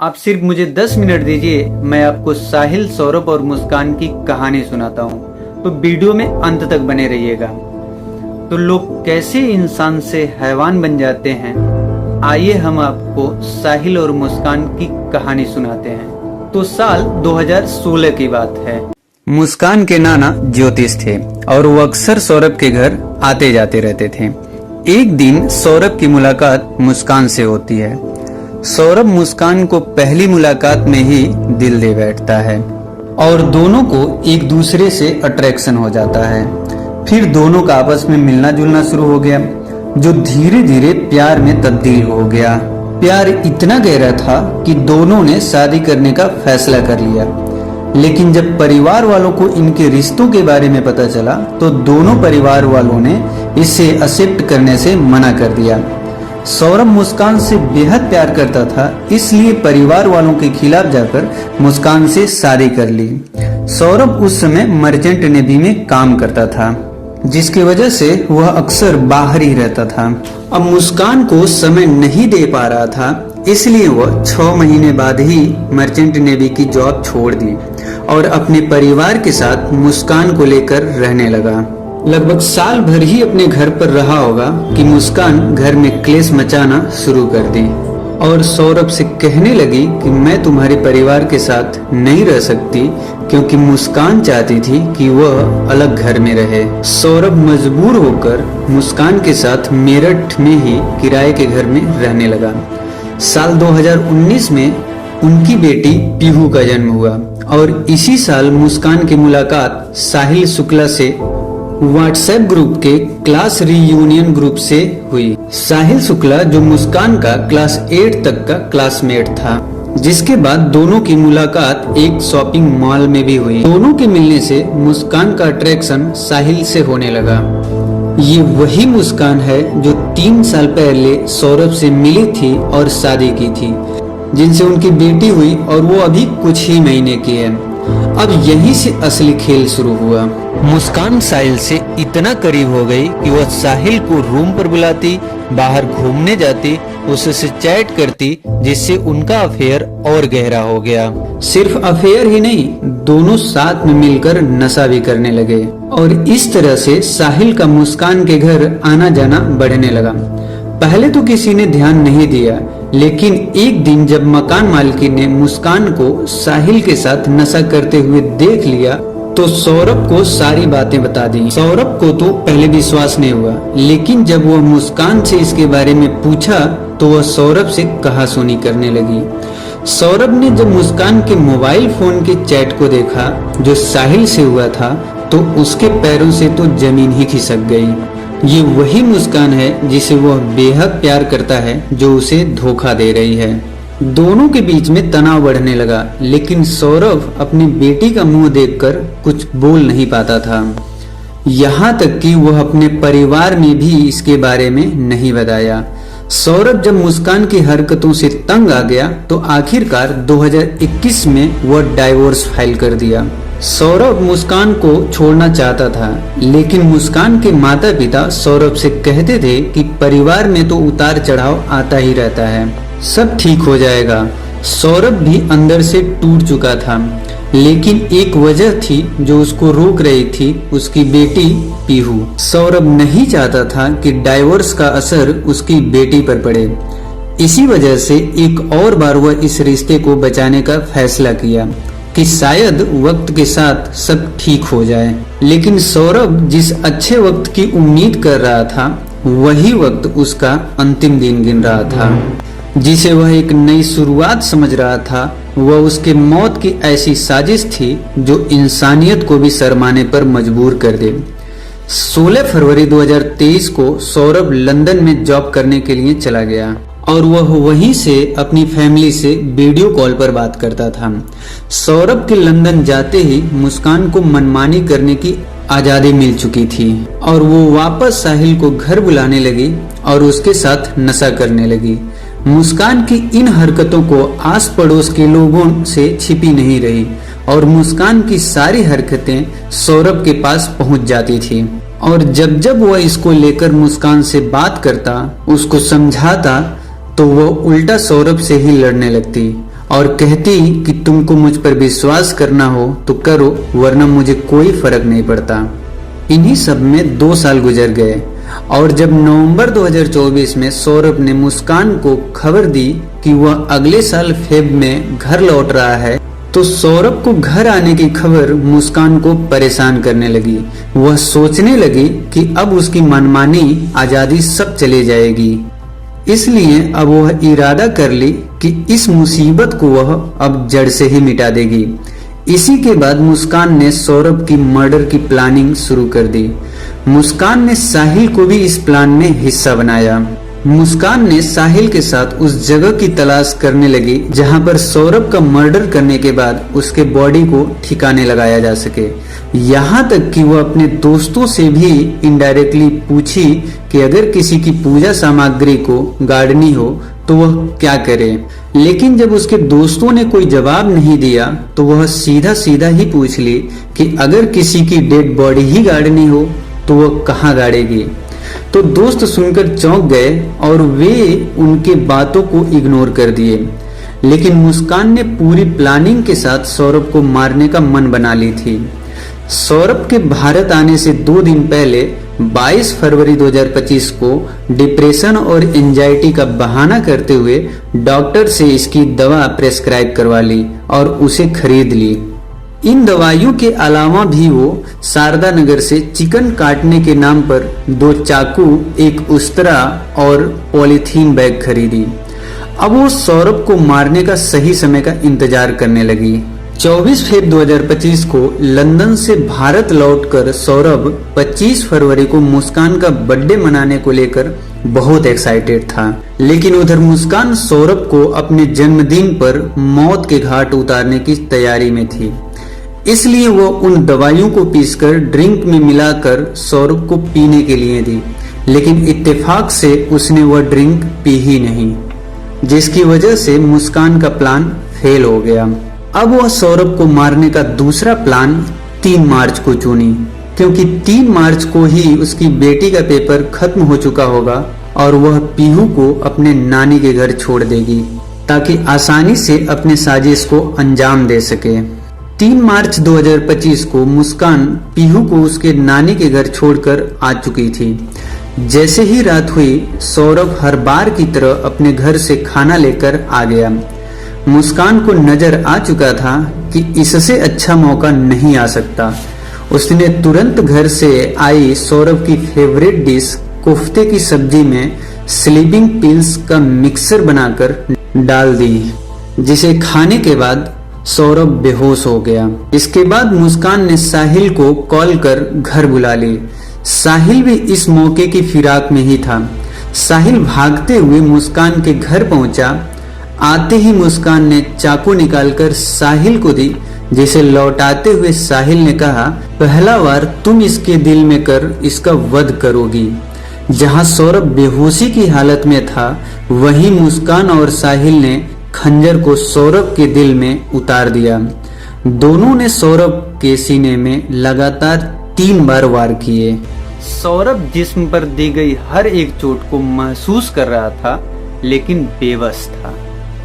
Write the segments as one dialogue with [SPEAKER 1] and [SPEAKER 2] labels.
[SPEAKER 1] आप सिर्फ मुझे 10 मिनट दीजिए, मैं आपको साहिल, सौरभ और मुस्कान की कहानी सुनाता हूँ। तो वीडियो में अंत तक बने रहिएगा। तो लोग कैसे इंसान से हैवान बन जाते हैं, आइए हम आपको साहिल और मुस्कान की कहानी सुनाते हैं। तो साल 2016 की बात है। मुस्कान के नाना ज्योतिष थे और वो अक्सर सौरभ के घर आते जाते रहते थे। एक दिन सौरभ की मुलाकात मुस्कान से होती है। सौरभ मुस्कान को पहली मुलाकात में ही दिल दे बैठता है और दोनों को एक दूसरे से अट्रैक्शन हो जाता है। फिर दोनों का आपस में मिलना जुलना शुरू हो गया, जो धीरे धीरे प्यार में तब्दील हो गया। प्यार इतना गहरा था कि दोनों ने शादी करने का फैसला कर लिया। लेकिन जब परिवार वालों को इनके रिश्तों के बारे में पता चला तो दोनों परिवार वालों ने इसे एक्सेप्ट करने से मना कर दिया। सौरभ मुस्कान से बेहद प्यार करता था, इसलिए परिवार वालों के खिलाफ जाकर मुस्कान से शादी कर ली। सौरभ उस समय मर्चेंट नेवी में काम करता था, जिसकी वजह से वह अक्सर बाहर ही रहता था। अब मुस्कान को समय नहीं दे पा रहा था, इसलिए वह 6 महीने बाद ही मर्चेंट नेवी की जॉब छोड़ दी और अपने परिवार के साथ मुस्कान को लेकर रहने लगा। लगभग साल भर ही अपने घर पर रहा होगा कि मुस्कान घर में क्लेश मचाना शुरू कर दी और सौरभ से कहने लगी कि मैं तुम्हारे परिवार के साथ नहीं रह सकती, क्योंकि मुस्कान चाहती थी कि वह अलग घर में रहे। सौरभ मजबूर होकर मुस्कान के साथ मेरठ में ही किराए के घर में रहने लगा। साल 2019 में उनकी बेटी पीहू का जन्म हुआ और इसी साल मुस्कान की मुलाकात साहिल शुक्ला से व्हाट्सएप ग्रुप के क्लास रीयूनियन ग्रुप से हुई। साहिल शुक्ला जो मुस्कान का क्लास 8 तक का क्लासमेट था, जिसके बाद दोनों की मुलाकात एक शॉपिंग मॉल में भी हुई। दोनों के मिलने से मुस्कान का अट्रैक्शन साहिल से होने लगा। ये वही मुस्कान है जो 3 साल पहले सौरभ से मिली थी और शादी की थी, जिनसे उनकी बेटी हुई और वो अभी कुछ ही महीने की है। अब यहीं से असली खेल शुरू हुआ। मुस्कान साहिल से इतना करीब हो गई कि वह साहिल को रूम पर बुलाती, बाहर घूमने जाती, उससे चैट करती, जिससे उनका अफेयर और गहरा हो गया। सिर्फ अफेयर ही नहीं, दोनों साथ में मिलकर नशा भी करने लगे और इस तरह से साहिल का मुस्कान के घर आना जाना बढ़ने लगा। पहले तो किसी ने ध्यान नहीं दिया, लेकिन एक दिन जब मकान मालकिन ने मुस्कान को साहिल के साथ नशा करते हुए देख लिया तो सौरभ को सारी बातें बता दी। सौरभ को तो पहले विश्वास नहीं हुआ, लेकिन जब वह मुस्कान से इसके बारे में पूछा तो वह सौरभ से कहासुनी करने लगी। सौरभ ने जब मुस्कान के मोबाइल फोन के चैट को देखा जो साहिल से हुआ था, तो उसके पैरों से तो जमीन ही खिसक गई। ये वही मुस्कान है जिसे वह बेहद प्यार करता है, जो उसे धोखा दे रही है। दोनों के बीच में तनाव बढ़ने लगा, लेकिन सौरभ अपनी बेटी का मुंह देखकर कुछ बोल नहीं पाता था। यहाँ तक कि वह अपने परिवार में भी इसके बारे में नहीं बताया। सौरभ जब मुस्कान की हरकतों से तंग आ गया तो आखिरकार 2021 में वह डाइवोर्स फाइल कर दिया। सौरभ मुस्कान को छोड़ना चाहता था, लेकिन मुस्कान के माता पिता सौरभ से कहते थे कि परिवार में तो उतार चढ़ाव आता ही रहता है, सब ठीक हो जाएगा। सौरभ भी अंदर से टूट चुका था, लेकिन एक वजह थी जो उसको रोक रही थी, उसकी बेटी पीहू। सौरभ नहीं चाहता था कि डाइवोर्स का असर उसकी बेटी पर पड़े। इसी वजह से एक और बार वह इस रिश्ते को बचाने का फैसला किया कि शायद वक्त के साथ सब ठीक हो जाए। लेकिन सौरभ जिस अच्छे वक्त की उम्मीद कर रहा था, वही वक्त उसका अंतिम दिन गिन रहा था। जिसे वह एक नई शुरुआत समझ रहा था, वह उसके मौत की ऐसी साजिश थी जो इंसानियत को भी शर्माने पर मजबूर कर दे। 16 फरवरी 2023 को सौरभ लंदन में जॉब करने के लिए चला गया और वह वहीं से अपनी फैमिली से वीडियो कॉल पर बात करता था। सौरभ के लंदन जाते ही मुस्कान को मनमानी करने की आजादी मिल चुकी थी और वो वापस साहिल को घर बुलाने लगी और उसके साथ नशा करने लगी। मुस्कान की इन हरकतों को आस पड़ोस के लोगों से छिपी नहीं रही और मुस्कान की सारी हरकतें सौरभ के पास पहुंच जाती थी और जब जब वह इसको लेकर मुस्कान से बात करता, उसको समझाता, तो वह उल्टा सौरभ से ही लड़ने लगती और कहती कि तुमको मुझ पर विश्वास करना हो तो करो, वरना मुझे कोई फर्क नहीं पड़ता। इन्हीं सब में 2 साल गुजर गए और जब नवंबर 2024 में सौरभ ने मुस्कान को खबर दी कि वह अगले साल फेब में घर लौट रहा है, तो सौरभ को घर आने की खबर मुस्कान को परेशान करने लगी। वह सोचने लगी कि अब उसकी मनमानी आजादी सब चली जाएगी। इसलिए अब वह इरादा कर ली कि इस मुसीबत को वह अब जड़ से ही मिटा देगी। इसी के बाद मुस्कान ने सौरभ की मर्डर की प्लानिंग शुरू कर दी। मुस्कान ने साहिल को भी इस प्लान में हिस्सा बनाया। मुस्कान ने साहिल के साथ उस जगह की तलाश करने लगी जहां पर सौरभ का मर्डर करने के बाद उसके बॉडी को ठिकाने लगाया जा सके। यहाँ तक कि वह अपने दोस्तों से भी इनडायरेक्टली पूछी कि अगर किसी की पूजा सामग्री को गाड़नी हो तो वह क्या करे। लेकिन जब उसके दोस्तों ने कोई जवाब नहीं दिया तो वह सीधा सीधा ही पूछ ली कि अगर किसी की डेड बॉडी ही गाड़नी हो तो वह कहाँ गाड़ेगी। तो दोस्त सुनकर चौंक गए और वे उनके बातों को इग्नोर कर दिए। लेकिन मुस्कान ने पूरी प्लानिंग के साथ सौरभ को मारने का मन बना ली थी। सौरभ के भारत आने से 2 दिन पहले 22 फरवरी 2025 को डिप्रेशन और एंजाइटी का बहाना करते हुए डॉक्टर से इसकी दवा प्रेस्क्राइब करवा ली और उसे खरीद ली। इन दवाइयों के अलावा भी वो शारदा नगर से चिकन काटने के नाम पर 2 चाकू, एक उस्तरा और पॉलीथीन बैग खरीदी। अब वो सौरभ को मारने का सही समय का इंतजार करने लगी। 24 फरवरी 2025 को लंदन से भारत लौटकर सौरभ 25 फरवरी को मुस्कान का बर्थडे मनाने को लेकर बहुत एक्साइटेड था। लेकिन उधर मुस्कान सौरभ को अपने जन्मदिन पर मौत के घाट उतारने की तैयारी में थी। इसलिए वो उन दवाइयों को पीसकर ड्रिंक में मिलाकर सौरभ को पीने के लिए दी। लेकिन इत्तेफाक से उसने वह ड्रिंक पी ही नहीं, जिसकी वजह से मुस्कान का प्लान फेल हो गया। अब वह सौरभ को मारने का दूसरा प्लान 3 मार्च को चुनी, क्योंकि 3 मार्च को ही उसकी बेटी का पेपर खत्म हो चुका होगा और वह पीहू को अपने नानी के घर छोड़ देगी ताकि आसानी से अपने साजिश को अंजाम दे सके। 3 मार्च 2025 को मुस्कान पीहू को उसके नानी के घर छोड़कर आ चुकी थी। जैसे ही रात हुई, सौरभ हर बार की तरह अपने घर से खाना लेकर आ गया। मुस्कान को नजर आ चुका था कि इससे अच्छा मौका नहीं आ सकता। उसने तुरंत घर से आई सौरभ की फेवरेट डिश कोफ्ते की सब्जी में स्लीपिंग पिल्स का मिक्सर बनाकर डाल दी, जिसे खाने के बाद सौरभ बेहोश हो गया। इसके बाद मुस्कान ने साहिल को कॉल कर घर बुला ली। साहिल भी इस मौके की फिराक में ही था। साहिल भागते हुए मुस्कान के घर पहुंचा। आते ही मुस्कान ने चाकू निकालकर साहिल को दी, जिसे लौटाते हुए साहिल ने कहा, पहला वार तुम इसके दिल में कर इसका वध करोगी। जहां सौरभ बेहोशी की हालत में था, वहीं मुस्कान और साहिल ने खंजर को सौरभ के दिल में उतार दिया। दोनों ने सौरभ के सीने में लगातार 3 बार वार किए। सौरभ जिस्म पर दी गई हर एक चोट को महसूस कर रहा था, लेकिन बेबस था।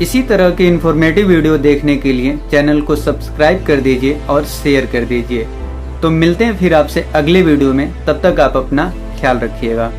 [SPEAKER 1] इसी तरह के इंफॉर्मेटिव वीडियो देखने के लिए चैनल को सब्सक्राइब कर दीजिए और शेयर कर दीजिए। तो मिलते हैं फिर आपसे अगले वीडियो में। तब तक आप अपना ख्याल रखिएगा।